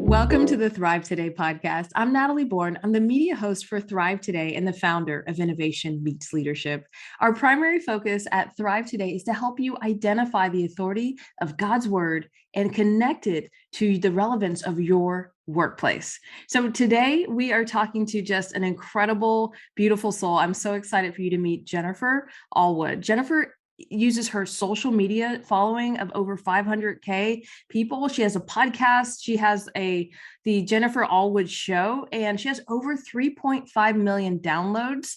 Welcome to the Thrive Today podcast. I'm Natalie Bourne. I'm the media host for Thrive Today and the founder of Innovation Meets Leadership. Our primary focus at Thrive Today is to help you identify the authority of God's word and connect it to the relevance of your workplace. So today we are talking to just an incredible, beautiful soul. I'm so excited for you to meet Jennifer Allwood. Jennifer uses her social media following of over 500K people. She has a podcast. She has the Jennifer Allwood Show, and she has over 3.5 million downloads.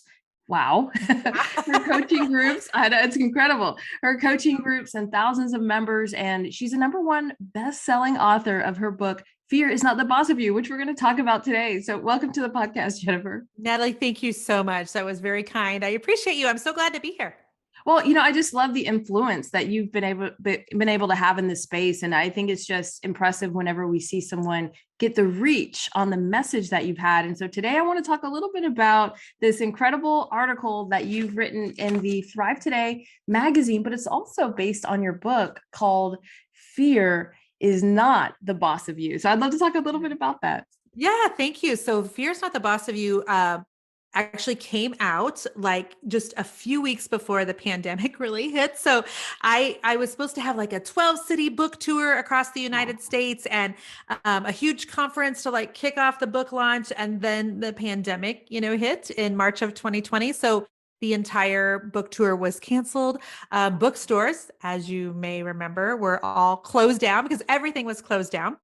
Wow. Her coaching groups, I know, it's incredible. Her coaching groups and thousands of members. And she's a #1 best-selling author of her book, Fear is Not the Boss of You, which we're going to talk about today. So welcome to the podcast, Jennifer. Natalie, thank you so much. That was very kind. I appreciate you. I'm so glad to be here. Well, I just love the influence that you've been able to have in this space. And I think it's just impressive whenever we see someone get the reach on the message that you've had. And so today I want to talk a little bit about this incredible article that you've written in the Thrive Today magazine, but it's also based on your book called Fear is Not the Boss of You. So I'd love to talk a little bit about that. Yeah, thank you. So Fear is Not the Boss of You actually came out like just a few weeks before the pandemic really hit. So I was supposed to have like a 12-city book tour across the United States and a huge conference to like kick off the book launch. And then the pandemic, hit in March of 2020. So the entire book tour was canceled. Bookstores, as you may remember, were all closed down because everything was closed down.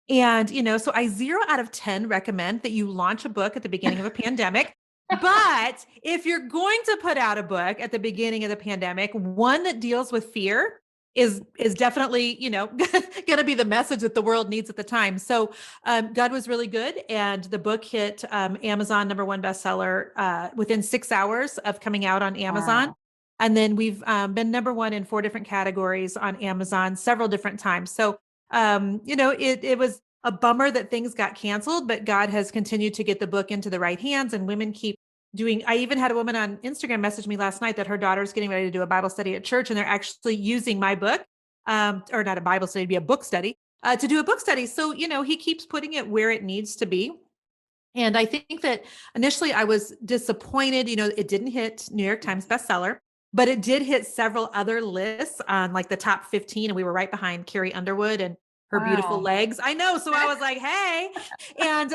And, so I 0 out of 10 recommend that you launch a book at the beginning of a pandemic. But if you're going to put out a book at the beginning of the pandemic, one that deals with fear is definitely, going to be the message that the world needs at the time. So God was really good. And the book hit Amazon #1 bestseller within 6 hours of coming out on Amazon. Wow. And then we've been #1 in 4 different categories on Amazon several different times. So, it was a bummer that things got canceled, but God has continued to get the book into the right hands, and women keep I even had a woman on Instagram message me last night that her daughter's getting ready to do a Bible study at church, and they're actually using my book, or not a Bible study, it'd be a book study, to do a book study. So, he keeps putting it where it needs to be. And I think that initially I was disappointed, it didn't hit New York Times bestseller, but it did hit several other lists on like the top 15. And we were right behind Carrie Underwood and her beautiful legs. I know. So I was like, hey, and,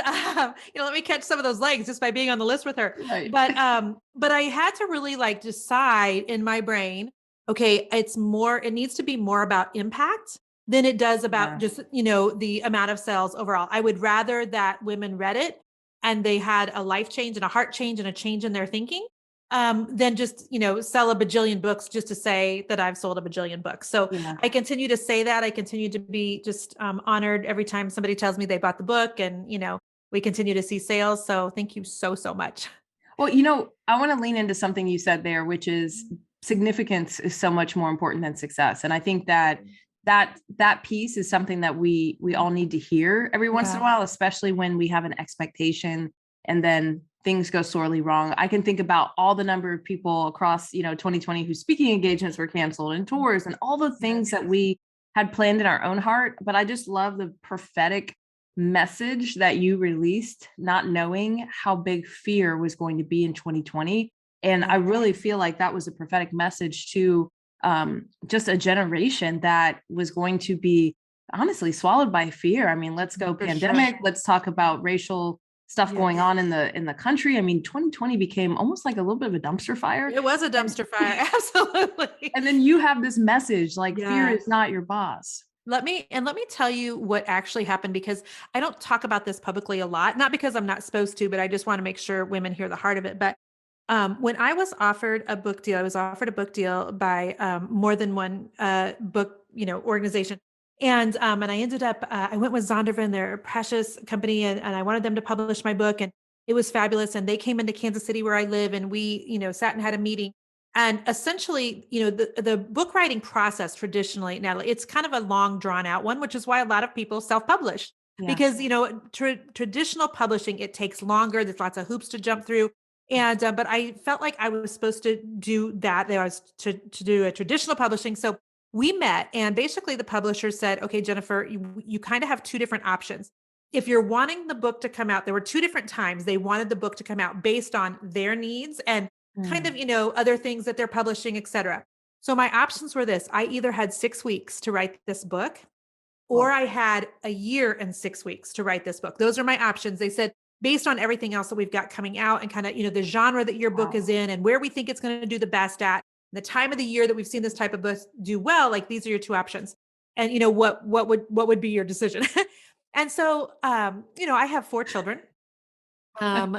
let me catch some of those legs just by being on the list with her. Right. But I had to really like decide in my brain, okay, it needs to be more about impact than it does about just, the amount of sales overall. I would rather that women read it and they had a life change and a heart change and a change in their thinking, than just, sell a bajillion books just to say that I've sold a bajillion books. So I continue to say that. I continue to be just honored every time somebody tells me they bought the book, and, we continue to see sales. So thank you so, so much. Well, I want to lean into something you said there, which is significance is so much more important than success. And I think that piece is something that we all need to hear every once in a while, especially when we have an expectation and then things go sorely wrong. I can think about all the number of people across, 2020 whose speaking engagements were canceled and tours and all the things that we had planned in our own heart. But I just love the prophetic message that you released, not knowing how big fear was going to be in 2020. And I really feel like that was a prophetic message to just a generation that was going to be honestly swallowed by fear. I mean, let's go pandemic. Sure. Let's talk about racial stuff going on in the country. I mean, 2020 became almost like a little bit of a dumpster fire. It was a dumpster fire. Absolutely. And then you have this message like fear is not your boss. Let me tell you what actually happened, because I don't talk about this publicly a lot, not because I'm not supposed to, but I just want to make sure women hear the heart of it. But when I was offered a book deal, I was offered a book deal by more than one book, organization. And I ended up, I went with Zondervan, they're a precious company, and I wanted them to publish my book, and it was fabulous. And they came into Kansas City where I live, and we, sat and had a meeting. And essentially, the book writing process traditionally, Natalie, it's kind of a long drawn out one, which is why a lot of people self-publish because, traditional publishing, it takes longer. There's lots of hoops to jump through. And, but I felt like I was supposed to do that. There was to do a traditional publishing. So we met, and basically the publisher said, okay, Jennifer, you kind of have two different options. If you're wanting the book to come out, there were two different times they wanted the book to come out based on their needs and kind Mm. of, other things that they're publishing, et cetera. So my options were this: I either had 6 weeks to write this book, or Well, I had a year and 6 weeks to write this book. Those are my options. They said, based on everything else that we've got coming out and kind of, the genre that your book wow. is in and where we think it's going to do the best at, the time of the year that we've seen this type of book do well, like these are your two options. And what would be your decision? And so I have 4 children.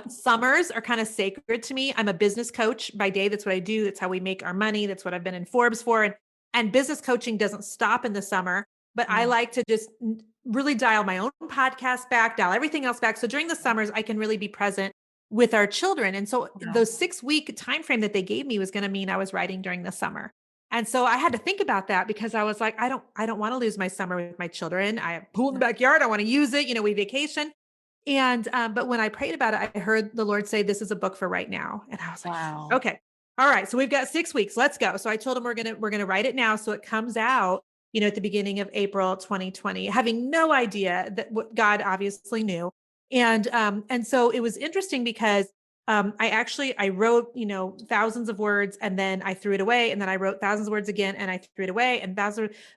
Summers are kind of sacred to me. I'm a business coach by day. That's what I do. That's how we make our money. That's what I've been in Forbes for. And business coaching doesn't stop in the summer, but I Mm. like to just really dial my own podcast back, dial everything else back. So during the summers, I can really be present with our children. And so Wow. those 6 week time frame that they gave me was going to mean I was writing during the summer. And so I had to think about that because I was like, I don't want to lose my summer with my children. I have a pool in the backyard. I want to use it. We vacation. And, but when I prayed about it, I heard the Lord say, this is a book for right now. And I was like, Wow. okay, all right. So we've got 6 weeks. Let's go. So I told him we're going to write it now. So it comes out, at the beginning of April, 2020, having no idea that what God obviously knew. And so it was interesting because I wrote, thousands of words and then I threw it away. And then I wrote thousands of words again and I threw it away. And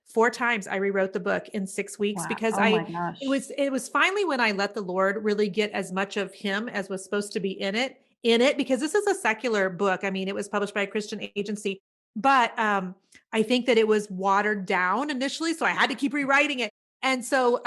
4 times I rewrote the book in 6 weeks Wow. because Oh my it gosh. was it was finally when I let the Lord really get as much of him as was supposed to be in it, because this is a secular book. I mean, it was published by a Christian agency, but I think that it was watered down initially, so I had to keep rewriting it. And so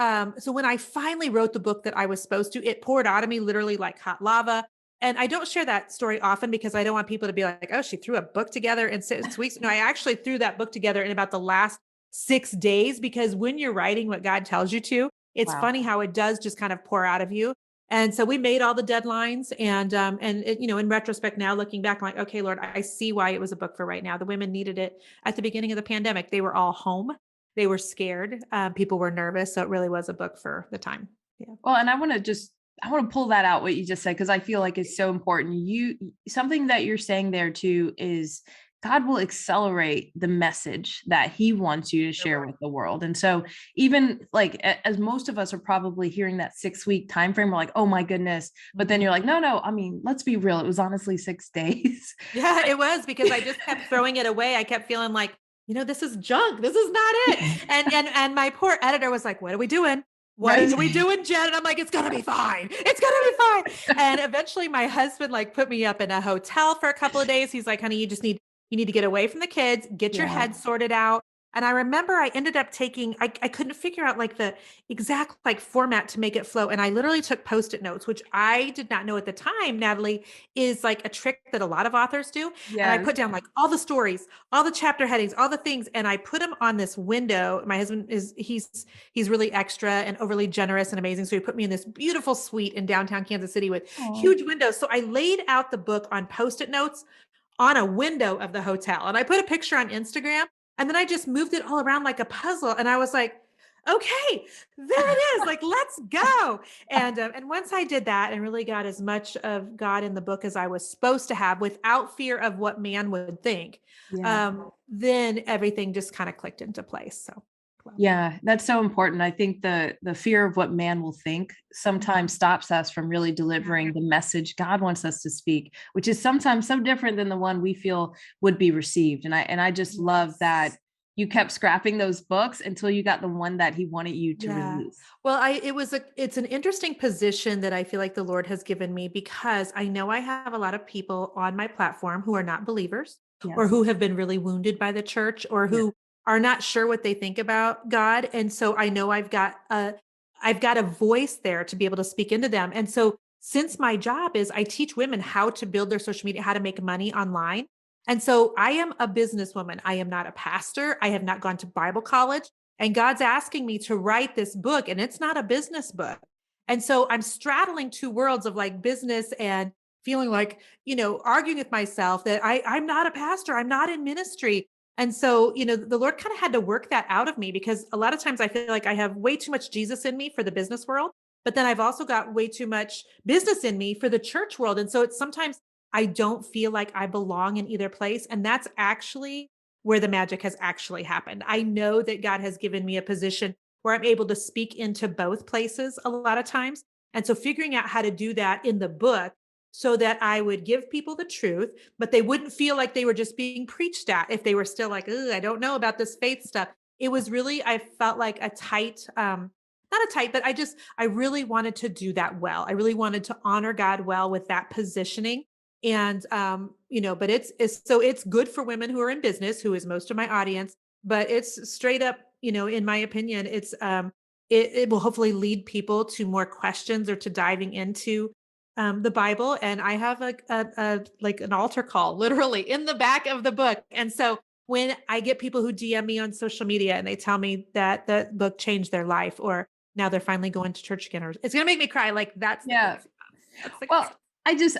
when I finally wrote the book that I was supposed to, it poured out of me literally like hot lava. And I don't share that story often because I don't want people to be like, oh, she threw a book together in 6 weeks. No, I actually threw that book together in about the last 6 days, because when you're writing what God tells you to, it's Wow. funny how it does just kind of pour out of you. And so we made all the deadlines, and it, in retrospect now, looking back, I'm like, okay, Lord, I see why it was a book for right now. The women needed it at the beginning of the pandemic. They were all home. They were scared. People were nervous. So it really was a book for the time. Yeah. Well, and I want to pull that out what you just said because I feel like it's so important. Something that you're saying there too is God will accelerate the message that he wants you to share with the world. And so even like as most of us are probably hearing that 6 week time frame, we're like, oh my goodness. But then you're like, no, I mean, let's be real. It was honestly 6 days. Yeah, it was, because I just kept throwing it away. I kept feeling like, this is junk. This is not it. And my poor editor was like, what are we doing? What Right. are we doing, Jen? And I'm like, it's gonna be fine. It's gonna be fine. And eventually my husband like put me up in a hotel for a couple of days. He's like, honey, you need to get away from the kids, get your Yeah. head sorted out. And I remember I ended up I couldn't figure out like the exact like format to make it flow. And I literally took Post-it notes, which I did not know at the time, Natalie, is like a trick that a lot of authors do. And I Yes. put down like all the stories, all the chapter headings, all the things. And I put them on this window. My husband he's really extra and overly generous and amazing. So he put me in this beautiful suite in downtown Kansas City with Oh, huge windows. So I laid out the book on Post-it notes on a window of the hotel. And I put a picture on Instagram, and then I just moved it all around like a puzzle. And I was like, okay, there it is. Like, let's go. And once I did that and really got as much of God in the book as I was supposed to have without fear of what man would think, yeah. then everything just kind of clicked into place. So, well, Yeah, that's so important. I think the fear of what man will think sometimes stops us from really delivering the message God wants us to speak, which is sometimes so different than the one we feel would be received. And I just love that yes. you kept scrapping those books until you got the one that he wanted you to Yeah. release. Well, it's an interesting position that I feel like the Lord has given me, because I know I have a lot of people on my platform who are not believers, or Yes. who have been really wounded by the church, or Yeah. who are not sure what they think about God. And so I know I've got a voice there to be able to speak into them. And so since my job is I teach women how to build their social media, how to make money online. And so I am a businesswoman. I am not a pastor. I have not gone to Bible college. And God's asking me to write this book, and it's not a business book. And so I'm straddling two worlds of like business and feeling like, arguing with myself that I'm not a pastor, I'm not in ministry. And so, the Lord kind of had to work that out of me, because a lot of times I feel like I have way too much Jesus in me for the business world, but then I've also got way too much business in me for the church world. And so it's sometimes I don't feel like I belong in either place. And that's actually where the magic has actually happened. I know that God has given me a position where I'm able to speak into both places a lot of times. And so figuring out how to do that in the book so that I would give people the truth, but they wouldn't feel like they were just being preached at if they were still like, I don't know about this faith stuff. It was really, I felt like a tight, not a tight, but I really wanted to do that well. I really wanted to honor God well with that positioning. And, but it's good for women who are in business, who is most of my audience, but it's straight up, in my opinion, it will hopefully lead people to more questions or to diving into the Bible. And I have like an altar call literally in the back of the book. And so when I get people who DM me on social media and they tell me that the book changed their life, or now they're finally going to church again, or it's going to make me cry. Like that's the Yeah. good stuff. That's the good Well, stuff.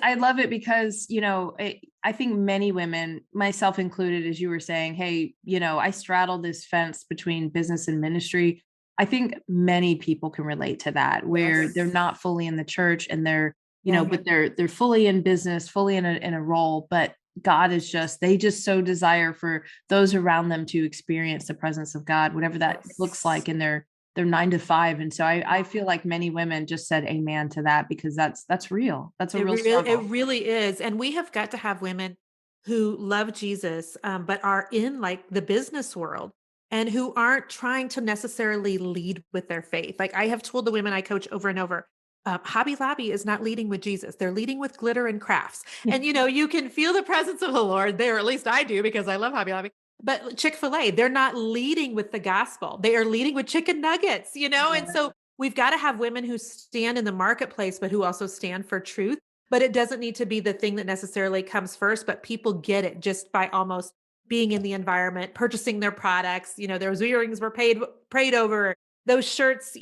I love it because, I think many women, myself included, as you were saying, hey, I straddle this fence between business and ministry. I think many people can relate to that, where they're Yes. not fully in the church and they're, Yeah. but they're fully in business, fully in a role, but God is they just so desire for those around them to experience the presence of God, whatever that looks Yes. like in their 9 to 5. And so I feel like many women just said amen to that, because that's real. That's a real It struggle. really is. And we have got to have women who love Jesus, but are in like the business world and who aren't trying to necessarily lead with their faith. Like I have told the women I coach over and over, Hobby Lobby is not leading with Jesus. They're leading with glitter and crafts. And you can feel the presence of the Lord there. At least I do, because I love Hobby Lobby. But Chick-fil-A, they're not leading with the gospel. They are leading with chicken nuggets. And Yeah. so we've got to have women who stand in the marketplace, but who also stand for truth. But it doesn't need to be the thing that necessarily comes first, but people get it just by almost being in the environment, purchasing their products. Those earrings were prayed over, those shirts.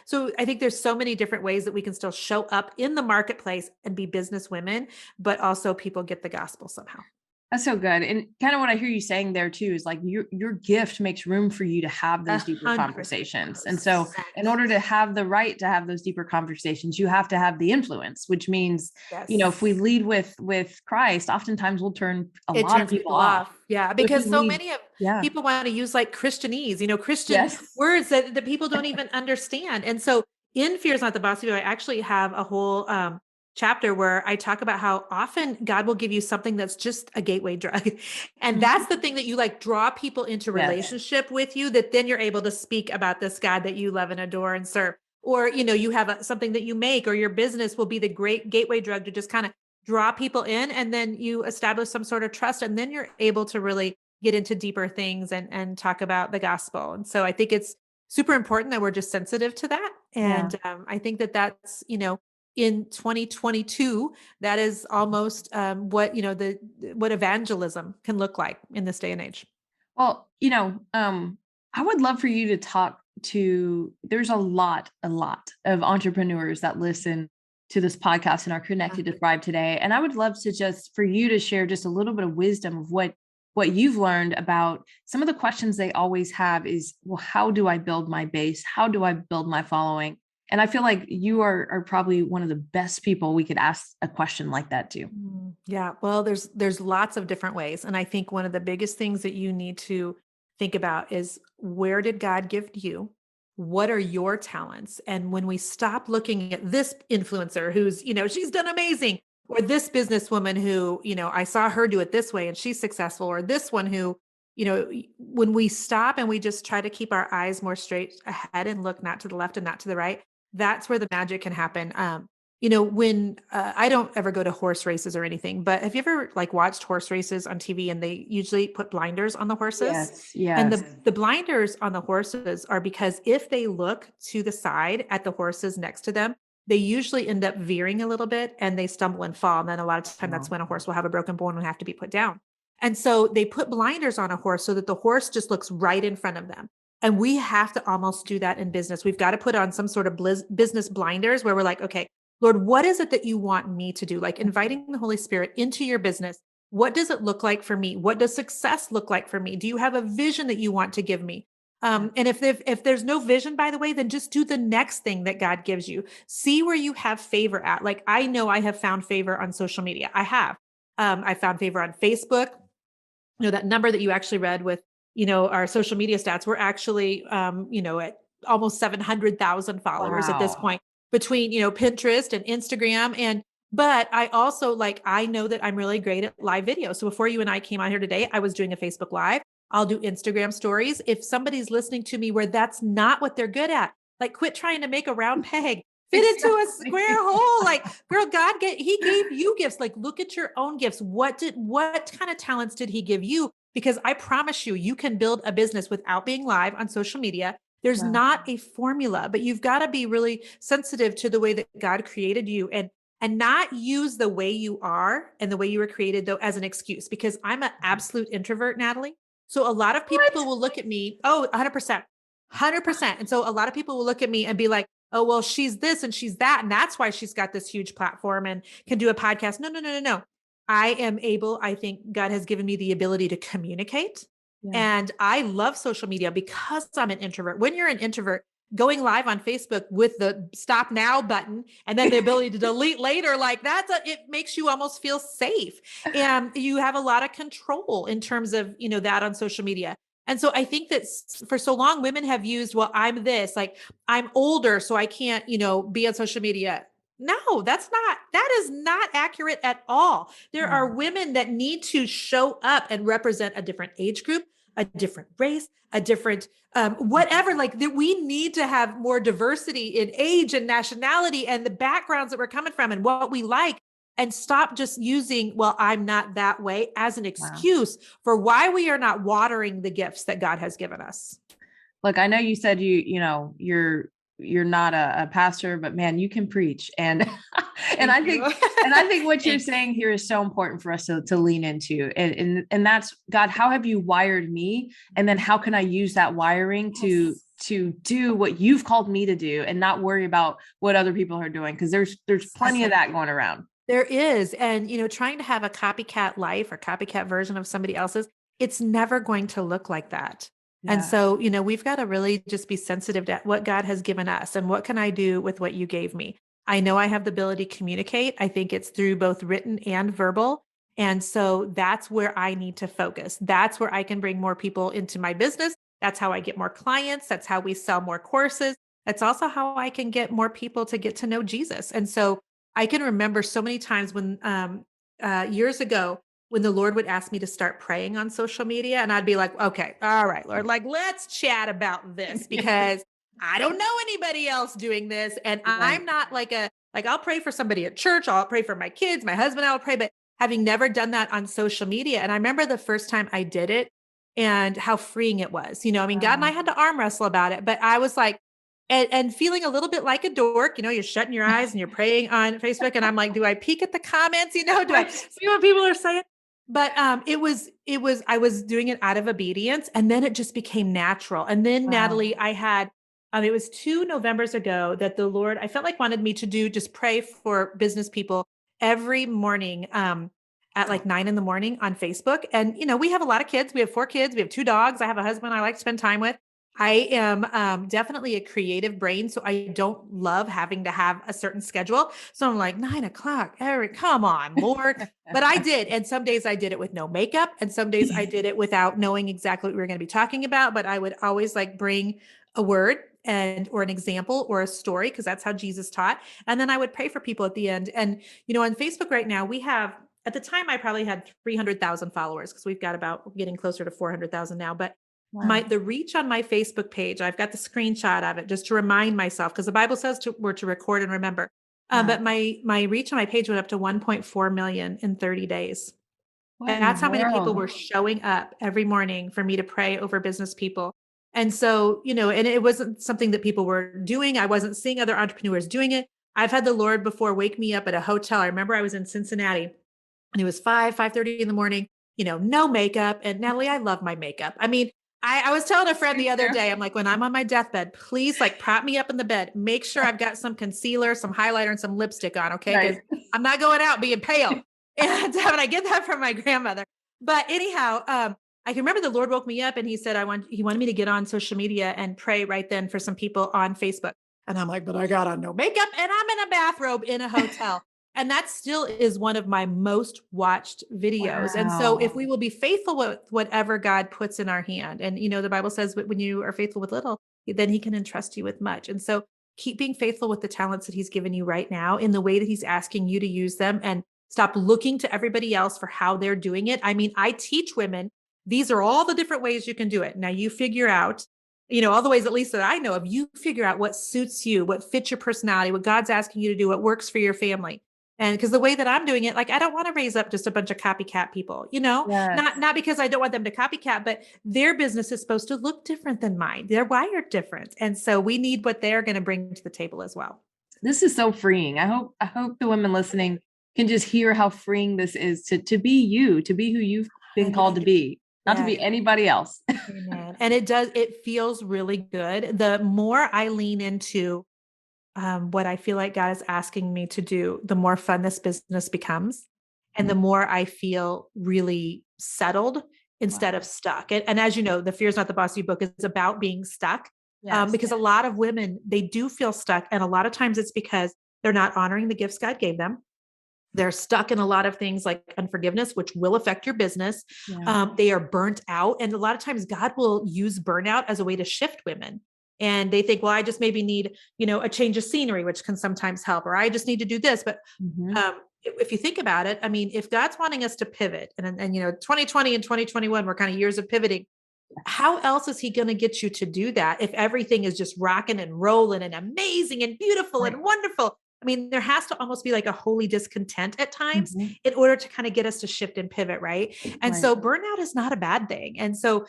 So I think there's so many different ways that we can still show up in the marketplace and be business women, but also people get the gospel somehow. That's so good. And kind of what I hear you saying there too is like your gift makes room for you to have A those deeper 100%. conversations. And so in order to have the right to have those deeper conversations, you have to have the influence, which means, if we Yes. lead with Christ, oftentimes we'll turn a It lot of turns people people off. off. Yeah, But if we because so lead, many of yeah. people want to use like Christianese, Christian Yes. words that people don't even understand. And so in Fear is Not the Boss of You, I actually have a whole chapter where I talk about how often God will give you something that's just a gateway drug. And that's the thing that you like draw people into Yes. relationship with you, that then you're able to speak about this God that you love and adore and serve. Or, you have something that you make, or your business will be the great gateway drug to just kind of draw people in, and then you establish some sort of trust, and then you're able to really get into deeper things and talk about the gospel. And so I think it's super important that we're just sensitive to that. Yeah. And I think that that's, in 2022, that is almost what evangelism can look like in this day and age. Well, I would love for you to talk to, there's a lot of entrepreneurs that listen to this podcast and are connected to Thrive Today. And I would love to just for you to share just a little bit of wisdom of what you've learned about some of the questions they always have is, well, how do I build my base? How do I build my following? And I feel like you are probably one of the best people we could ask a question like that to. Yeah, well, there's lots of different ways, and I think one of the biggest things that you need to think about is, where did God give you? What are your talents? And when we stop looking at this influencer who's, she's done amazing, or this businesswoman who, I saw her do it this way and she's successful, or this one who, when we stop and we just try to keep our eyes more straight ahead and look not to the left and not to the right, that's where the magic can happen. When I don't ever go to horse races or anything, but have you ever like watched horse races on TV, and they usually put blinders on the horses? Yes, And yes. the blinders on the horses are because if they look to the side at the horses next to them, they usually end up veering a little bit and they stumble and fall. And then a lot of time that's Wow. when a horse will have a broken bone and have to be put down. And so they put blinders on a horse so that the horse just looks right in front of them. And we have to almost do that in business. We've got to put on some sort of business blinders where we're like, okay, Lord, what is it that you want me to do? Like inviting the Holy Spirit into your business. What does it look like for me? What does success look like for me? Do you have a vision that you want to give me? And if there's no vision, by the way, then just do the next thing that God gives you. See where you have favor at. Like I know I have found favor on social media. I have. I found favor on Facebook. that number that you actually read with, our social media stats, we're actually, at almost 700,000 followers at this Wow. point between, Pinterest and Instagram. But I also I know that I'm really great at live video. So before you and I came out here today, I was doing a Facebook Live. I'll do Instagram stories. If somebody's listening to me where that's not what they're good at, quit trying to make a round peg fit into a square Exactly. hole. Girl, he gave you gifts. Look at your own gifts. What kind of talents did he give you? Because I promise you, you can build a business without being live on social media. There's Wow. not a formula, but you've got to be really sensitive to the way that God created you, and not use the way you are and the way you were created though as an excuse, because I'm an absolute introvert, Natalie. So a lot of people What? will look at me, 100%, 100%. And so a lot of people will look at me and be like, oh, well, she's this and she's that. And that's why she's got this huge platform and can do a podcast. No, no, no, no, no. I think God has given me the ability to communicate. Yeah. And I love social media because I'm an introvert. When you're an introvert, going live on Facebook with the stop now button and then the ability to delete later, it makes you almost feel safe. And you have a lot of control in terms of, that on social media. And so I think that for so long, women have used, well, I'm this, I'm older, so I can't, be on social media. No, that is not accurate at all. There are Wow. women that need to show up and represent a different age group, a different race, a different whatever. We need to have more diversity in age and nationality and the backgrounds that we're coming from and what we like, and stop just using, well, I'm not that way as an Wow. excuse for why we are not watering the gifts that God has given us. Look, I know you said you're not a pastor, but man, you can preach. And and Thank I you. think what you're Thank you. saying here is so important for us to lean into. And that's, God, how have you wired me? And then how can I use that wiring Yes. to do what you've called me to do and not worry about what other people are doing? Because there's plenty of Exactly. that going around. There is. And, trying to have a copycat life or copycat version of somebody else's, it's never going to look like that. And Yeah. so, we've got to really just be sensitive to what God has given us and what can I do with what you gave me. I know I have the ability to communicate. I think it's through both written and verbal. And so that's where I need to focus. That's where I can bring more people into my business. That's how I get more clients. That's how we sell more courses. That's also how I can get more people to get to know Jesus. And so I can remember so many times when years ago when the Lord would ask me to start praying on social media, and I'd be like, okay, all right, Lord, let's chat about this because I don't know anybody else doing this. And Right. I'm not I'll pray for somebody at church. I'll pray for my kids, my husband, I'll pray, but having never done that on social media. And I remember the first time I did it and how freeing it was. God and I Wow. had to arm wrestle about it, but I was like, and feeling a little bit like a dork, you're shutting your eyes and you're praying on Facebook. And I'm like, do I peek at the comments? Do I Right. see what people are saying? But I was doing it out of obedience. And then it just became natural. And then Wow. Natalie, I had, it was 2 Novembers ago that the Lord, I felt like wanted me to do, just pray for business people every morning, at 9 in the morning on Facebook. And, we have a lot of kids. We have 4 kids. We have 2 dogs. I have a husband I like to spend time with. I am definitely a creative brain, so I don't love having to have a certain schedule. So I'm like 9 o'clock, Eric, come on, Lord. But I did, and some days I did it with no makeup, and some days I did it without knowing exactly what we were going to be talking about. But I would always bring a word and or an example or a story because that's how Jesus taught, and then I would pray for people at the end. And on Facebook right now we have. At the time, I probably had 300,000 followers because we've got about getting closer to 400,000 now. But Wow. the reach on my Facebook page, I've got the screenshot of it just to remind myself because the Bible says we're to record and remember. Wow. But my reach on my page went up to 1.4 million in 30 days. What in the That's how many people were world? showing up every morning for me to pray over business people. And so, and it wasn't something that people were doing. I wasn't seeing other entrepreneurs doing it. I've had the Lord before wake me up at a hotel. I remember I was in Cincinnati and it was 5:30 in the morning, no makeup. And Natalie, I love my makeup. I mean, I was telling a friend Me the other too. day, I'm like, when I'm on my deathbed, please prop me up in the bed. Make sure I've got some concealer, some highlighter, and some lipstick on. Okay. Because Right. I'm not going out being pale. And I get that from my grandmother. But anyhow, I can remember the Lord woke me up and he said, he wanted me to get on social media and pray right then for some people on Facebook. And I'm like, but I got on no makeup and I'm in a bathrobe in a hotel. And that still is one of my most watched videos. And so if Wow. we will be faithful with whatever God puts in our hand, and the Bible says when you are faithful with little, then he can entrust you with much. And so keep being faithful with the talents that he's given you right now in the way that he's asking you to use them, and stop looking to everybody else for how they're doing it. I mean, I teach women, these are all the different ways you can do it. Now you figure out, all the ways at least that I know of, you figure out what suits you, what fits your personality, what God's asking you to do, what works for your family. And because the way that I'm doing it, like, I don't want to raise up just a bunch of copycat people, Yes. not because I don't want them to copycat, but their business is supposed to look different than mine. They're wired different. And so we need what they're going to bring to the table as well. This is so freeing. I hope the women listening can just hear how freeing this is to be you, to be who you've been called to be, not to Yeah. be anybody else. Amen. And it feels really good. The more I lean into what I feel like God is asking me to do, the more fun this business becomes. And the more I feel really settled instead Wow. of stuck. And as you know, the Fear is Not the Boss of You book is about being stuck. Yes. Because a lot of women, they do feel stuck. And a lot of times it's because they're not honoring the gifts God gave them. They're stuck in a lot of things like unforgiveness, which will affect your business. Yeah. They are burnt out. And a lot of times God will use burnout as a way to shift women. And they think, well, I just maybe need, a change of scenery, which can sometimes help, or I just need to do this. But Mhm. if you think about it, I mean, if God's wanting us to pivot, and 2020 and 2021 were kind of years of pivoting, how else is he going to get you to do that if everything is just rocking and rolling and amazing and beautiful Right. and wonderful? I mean, there has to almost be like a holy discontent at times Mhm. in order to kind of get us to shift and pivot, right? And Right. so burnout is not a bad thing. And so,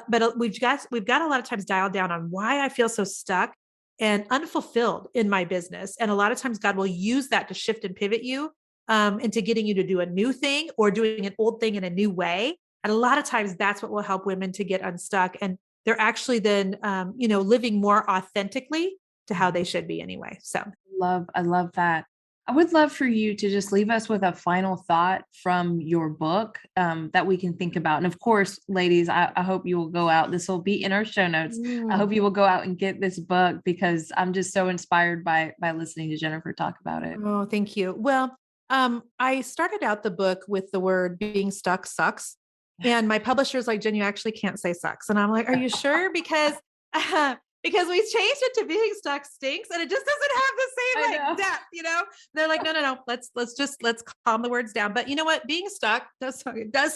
but we've got a lot of times dialed down on why I feel so stuck and unfulfilled in my business. And a lot of times God will use that to shift and pivot you into getting you to do a new thing or doing an old thing in a new way. And a lot of times that's what will help women to get unstuck. And they're actually then, living more authentically to how they should be anyway. So, I love that. I would love for you to just leave us with a final thought from your book that we can think about. And of course, ladies, I hope you will go out. This will be in our show notes. I hope mm. you will go out and get this book because I'm just so inspired by listening to Jennifer talk about it. Oh, thank you. Well, I started out the book with the word being stuck sucks. And my publisher's like, Jen, you actually can't say sucks. And I'm like, are you sure? Because we changed it to being stuck stinks and it just doesn't have the I same like know. depth. They're like, no. Let's calm the words down. But you know what? Being stuck does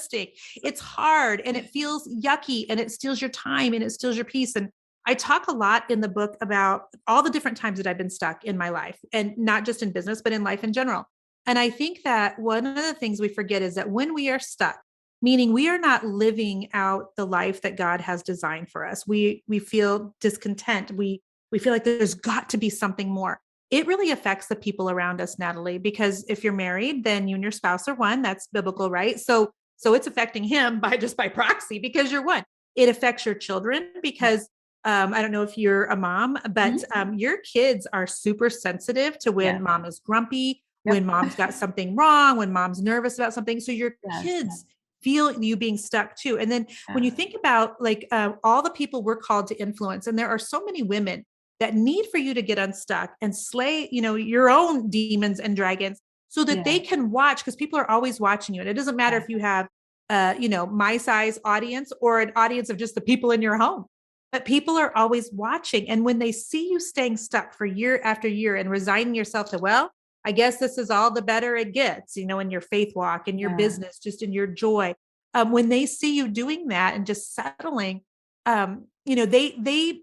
stink. It's hard and it feels yucky and it steals your time and it steals your peace. And I talk a lot in the book about all the different times that I've been stuck in my life, and not just in business, but in life in general. And I think that one of the things we forget is that when we are stuck, meaning we are not living out the life that God has designed for us, we feel discontent. We feel like there's got to be something more. It really affects the people around us, Natalie, because if you're married, then you and your spouse are one. That's biblical, right? So it's affecting him by proxy because you're one. It affects your children because I don't know if you're a mom, but Mhm. your kids are super sensitive to when Yes. mom is grumpy, when Yep. mom's got something wrong, when mom's nervous about something. So your Yes. kids feel you being stuck too. And then when you Yes. think about like all the people we're called to influence, and there are so many women that need for you to get unstuck and slay, your own demons and dragons so that Yeah. they can watch, because people are always watching you. And it doesn't matter Yeah. if you have, my size audience or an audience of just the people in your home. But people are always watching. And when they see you staying stuck for year after year and resigning yourself to, well, I guess this is all the better it gets, in your faith walk, in your Yeah. business, just in your joy. When they see you doing that and just settling, they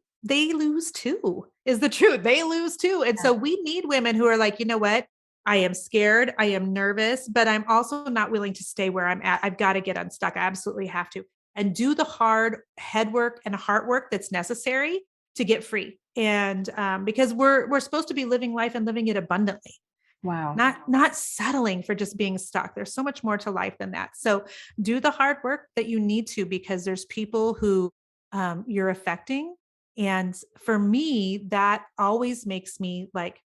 lose too, is the truth. They lose too. And so we need women who are like, you know what? I am scared. I am nervous, but I'm also not willing to stay where I'm at. I've got to get unstuck. I absolutely have to, and do the hard head work and heart work that's necessary to get free. And because we're supposed to be living life and living it abundantly, Wow. not settling for just being stuck. There's so much more to life than that. So do the hard work that you need to, because there's people who you're affecting. And for me, that always makes me like,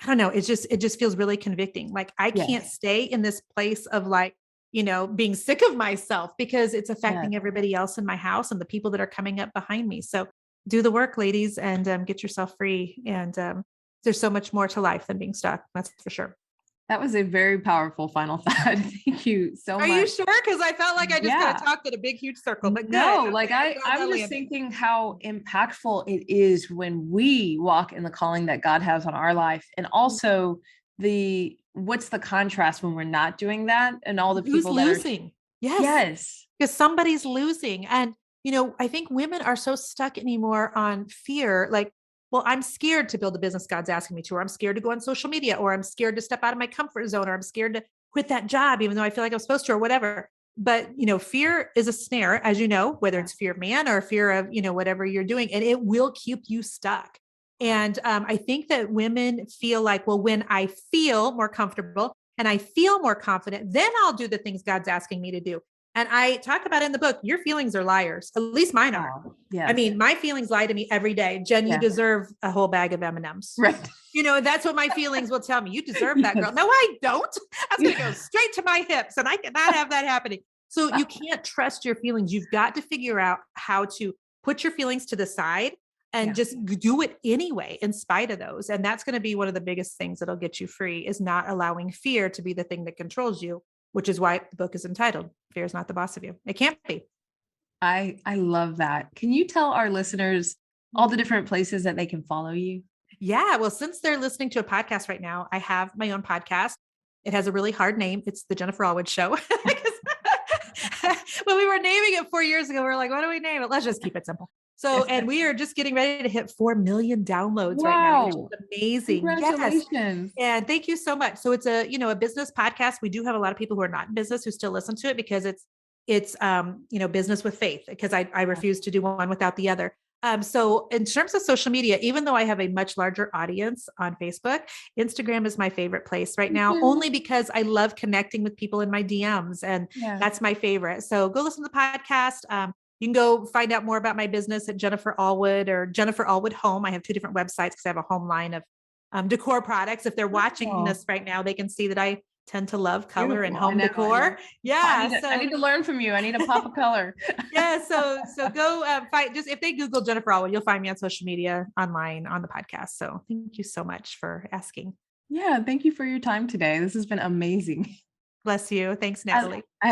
I don't know, it just feels really convicting. Like I can't Yes. stay in this place of like, being sick of myself because it's Yes. affecting everybody else in my house and the people that are coming up behind me. So do the work, ladies, and get yourself free. And there's so much more to life than being stuck. That's for sure. That was a very powerful final thought. Thank you so Are much. you sure? Because I felt like I just kind Yeah. of talked in a big, huge circle, but good. No, Okay, like I'm glad I'm that just landed. thinking how impactful it is when we walk in the calling that God has on our life. And also what's the contrast when we're not doing that and all the Who's people that are, losing? Yes, yes. because somebody's losing. And, I think women are so stuck anymore on fear. Like, well, I'm scared to build a business God's asking me to, or I'm scared to go on social media, or I'm scared to step out of my comfort zone, or I'm scared to quit that job, even though I feel like I'm supposed to, or whatever. But, fear is a snare, as you know, whether it's fear of man or fear of, whatever you're doing, and it will keep you stuck. And I think that women feel like, well, when I feel more comfortable and I feel more confident, then I'll do the things God's asking me to do. And I talk about in the book, your feelings are liars. At least mine are. Oh, yes. I mean, my feelings lie to me every day. Jen, you deserve a whole bag of M&Ms. Right. That's what my feelings will tell me. You deserve that, girl. No, I don't. That's going to go straight to my hips, and I cannot have that happening. So you can't trust your feelings. You've got to figure out how to put your feelings to the side and just do it anyway, in spite of those. And that's going to be one of the biggest things that'll get you free, is not allowing fear to be the thing that controls you, which is why the book is entitled Fear is Not the Boss of You. It can't be. I love that. Can you tell our listeners all the different places that they can follow you? Yeah. Well, since they're listening to a podcast right now, I have my own podcast. It has a really hard name. It's the Jennifer Allwood Show. When we were naming it 4 years ago, we were like, what do we name it? Let's just keep it simple. So, and we are just getting ready to hit 4 million downloads right now, which is amazing. Congratulations. Yes. And thank you so much. So it's a business podcast. We do have a lot of people who are not in business who still listen to it, because it's business with faith, because I refuse to do one without the other. So in terms of social media, even though I have a much larger audience on Facebook, Instagram is my favorite place right now, only because I love connecting with people in my DMs, and that's my favorite. So go listen to the podcast. You can go find out more about my business at Jennifer Allwood or Jennifer Allwood Home. I have 2 different websites because I have a home line of decor products. If they're watching this right now, they can see that I tend to love color and home decor. Yeah. I need to learn from you. I need a pop of color. Yeah. So go find, just if they Google Jennifer Allwood, you'll find me on social media, online, on the podcast. So thank you so much for asking. Yeah. Thank you for your time today. This has been amazing. Bless you. Thanks, Natalie. I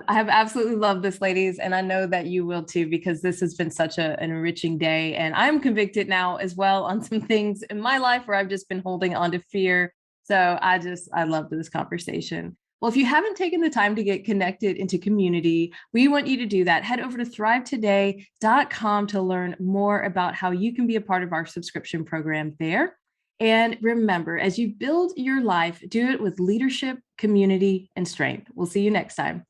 have absolutely loved this, ladies. And I know that you will too, because this has been such an enriching day. And I'm convicted now as well on some things in my life where I've just been holding on to fear. So I love this conversation. Well, if you haven't taken the time to get connected into community, we want you to do that. Head over to thrivetoday.com to learn more about how you can be a part of our subscription program there. And remember, as you build your life, do it with leadership, community, and strength. We'll see you next time.